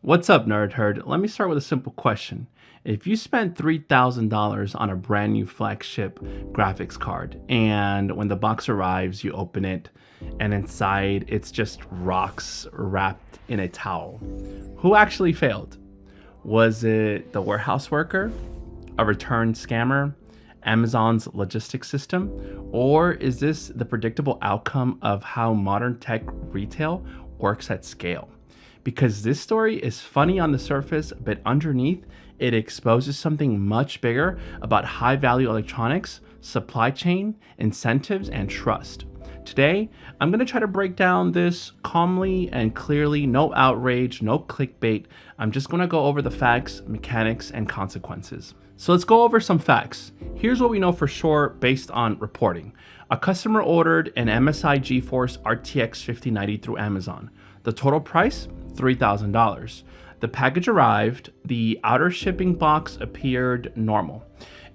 What's up, Nerd Herd? Let me start with a simple question. If you spent $3,000 on a brand new flagship graphics card, and when the box arrives, you open it, and inside it's just rocks wrapped in a towel, who actually failed? Was it the warehouse worker, a return scammer, Amazon's logistics system, or is this the predictable outcome of how modern tech retail works at scale? Because this story is funny on the surface, but underneath, it exposes something much bigger about high value electronics, supply chain, incentives, and trust. Today, I'm going to try to break down this calmly and clearly, no outrage, no clickbait. I'm just going to go over the facts, mechanics, and consequences. So let's go over some facts. Here's what we know for sure based on reporting. A customer ordered an MSI GeForce RTX 5090 through Amazon. The total price, $3,000. The package arrived, the outer shipping box appeared normal.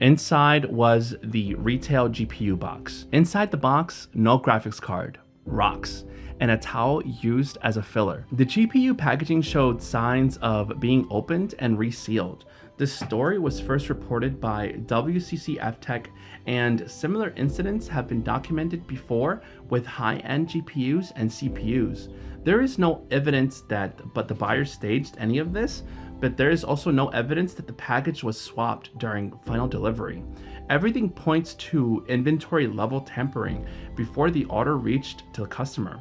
Inside was the retail GPU box. Inside the box, no graphics card, rocks, and a towel used as a filler. The GPU packaging showed signs of being opened and resealed. This story was first reported by WCCF Tech, and similar incidents have been documented before with high-end GPUs and CPUs. There is no evidence that the buyer staged any of this, but there is also no evidence that the package was swapped during final delivery. Everything points to inventory level tampering before the order reached to the customer.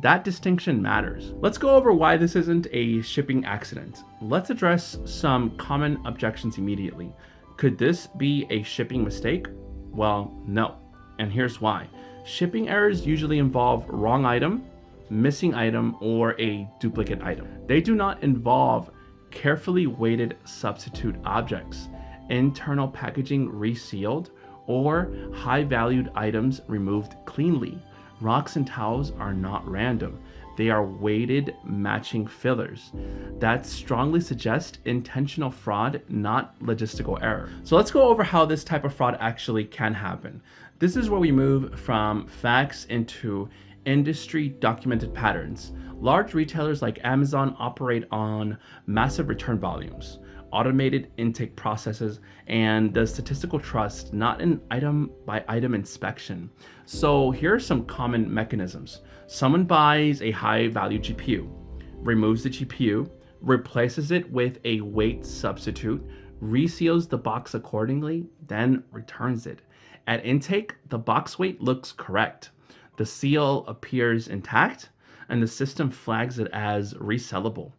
That distinction matters. Let's go over why this isn't a shipping accident. Let's address some common objections immediately. Could this be a shipping mistake? Well, no. And here's why. Shipping errors usually involve wrong item, missing item, or a duplicate item. They do not involve carefully weighted substitute objects, internal packaging resealed, or high-valued items removed cleanly. Rocks and towels are not random. They are weighted matching fillers. That strongly suggests intentional fraud, not logistical error. So let's go over how this type of fraud actually can happen. This is where we move from facts into industry documented patterns. Large retailers like Amazon operate on massive return volumes, automated intake processes, and the statistical trust, not an item by item inspection. So here are some common mechanisms. Someone buys a high value GPU, removes the GPU, replaces it with a weight substitute, reseals the box accordingly, then returns it. At intake, the box weight looks correct. The seal appears intact, and the system flags it as resellable.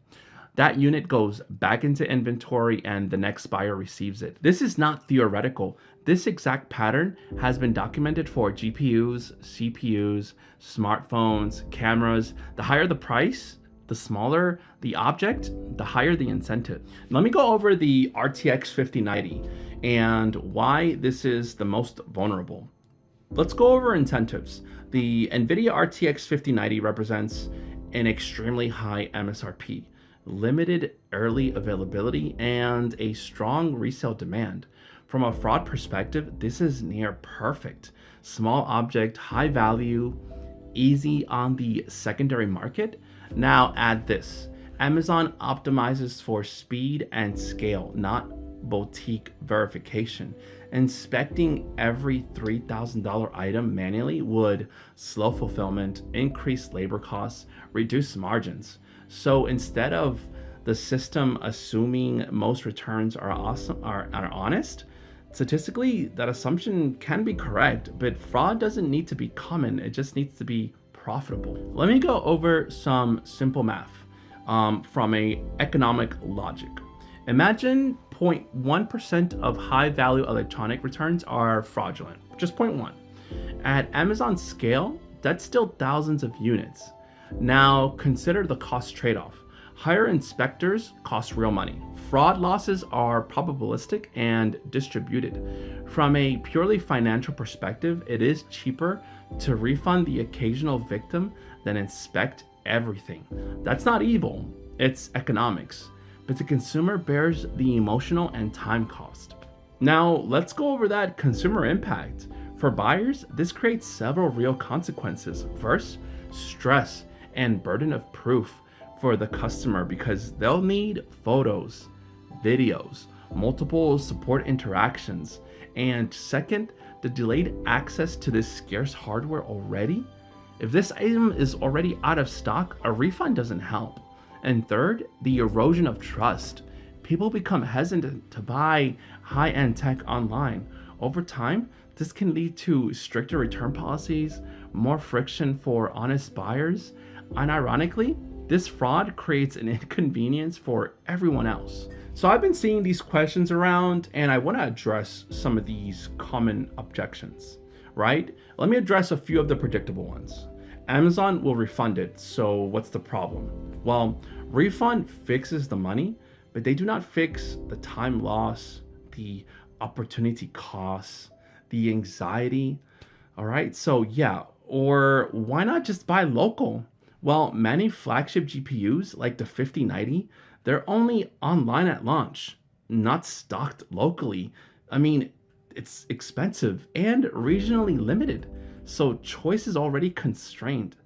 That unit goes back into inventory and the next buyer receives it. This is not theoretical. This exact pattern has been documented for GPUs, CPUs, smartphones, cameras. The higher the price, the smaller the object, the higher the incentive. Let me go over the RTX 5090 and why this is the most vulnerable. Let's go over incentives. The NVIDIA RTX 5090 represents an extremely high MSRP, limited early availability, and a strong resale demand. From a fraud perspective, this is near perfect. Small object, high value, easy on the secondary market. Now add this. Amazon optimizes for speed and scale, not boutique verification. Inspecting every $3,000 item manually would slow fulfillment, increase labor costs, reduce margins. So instead of the system assuming most returns are honest, statistically that assumption can be correct, but fraud doesn't need to be common, it just needs to be profitable. Let me go over some simple math from a economic logic. Imagine 0.1% of high value electronic returns are fraudulent, just 0.1. At Amazon scale, that's still thousands of units. Now consider the cost trade-off. Higher inspectors cost real money. Fraud losses are probabilistic and distributed. From a purely financial perspective, it is cheaper to refund the occasional victim than inspect everything. That's not evil, it's economics. But the consumer bears the emotional and time cost. Now, let's go over that consumer impact. For buyers, this creates several real consequences. First, stress and burden of proof. for the customer because they'll need photos, videos, multiple support interactions, and second, the delayed access to this scarce hardware already. If this item is already out of stock, a refund doesn't help. And third, the erosion of trust. People become hesitant to buy high-end tech online. Over time, this can lead to stricter return policies, more friction for honest buyers, and ironically, this fraud creates an inconvenience for everyone else. So I've been seeing these questions around and I want to address some of these common objections, right? Let me address a few of the predictable ones. Amazon will refund it, so what's the problem? Well, refund fixes the money, but they do not fix the time loss, the opportunity costs, the anxiety. All right, so yeah, or why not just buy local? Well, many flagship GPUs like the 5090, they're only online at launch, not stocked locally. I mean, it's expensive and regionally limited, so choice is already constrained.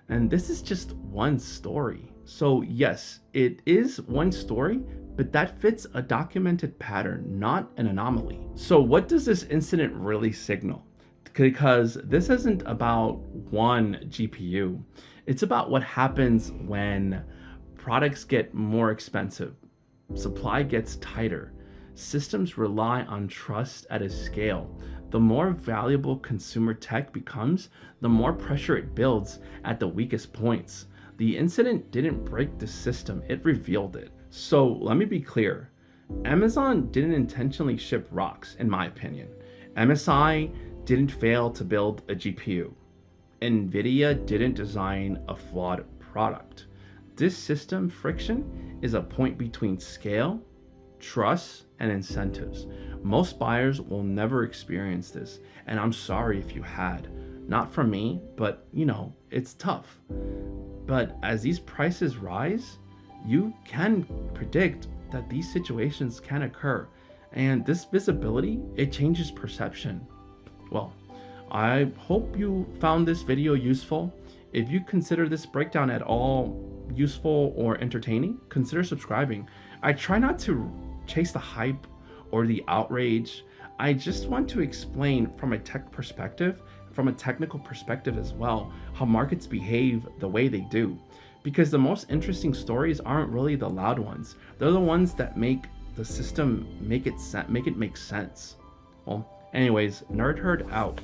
And this is just one story. So yes, it is one story, but that fits a documented pattern, not an anomaly. So what does this incident really signal? Because this isn't about one GPU. It's about what happens when products get more expensive, supply gets tighter, systems rely on trust at a scale. The more valuable consumer tech becomes, the more pressure it builds at the weakest points. The incident didn't break the system, it revealed it. So let me be clear. Amazon didn't intentionally ship rocks, in my opinion. MSI didn't fail to build a GPU. NVIDIA didn't design a flawed product. This system friction is a point between scale, trust, and incentives. Most buyers will never experience this, and I'm sorry if you had. Not from me, but it's tough. But as these prices rise, you can predict that these situations can occur. And this visibility, it changes perception. Well, I hope you found this video useful. If you consider this breakdown at all useful or entertaining, consider subscribing. I try not to chase the hype or the outrage. I just want to explain from a tech perspective, from a technical perspective as well, how markets behave the way they do. Because the most interesting stories aren't really the loud ones. They're the ones that make the system make it make sense. Well, anyways, Nerd Herd out.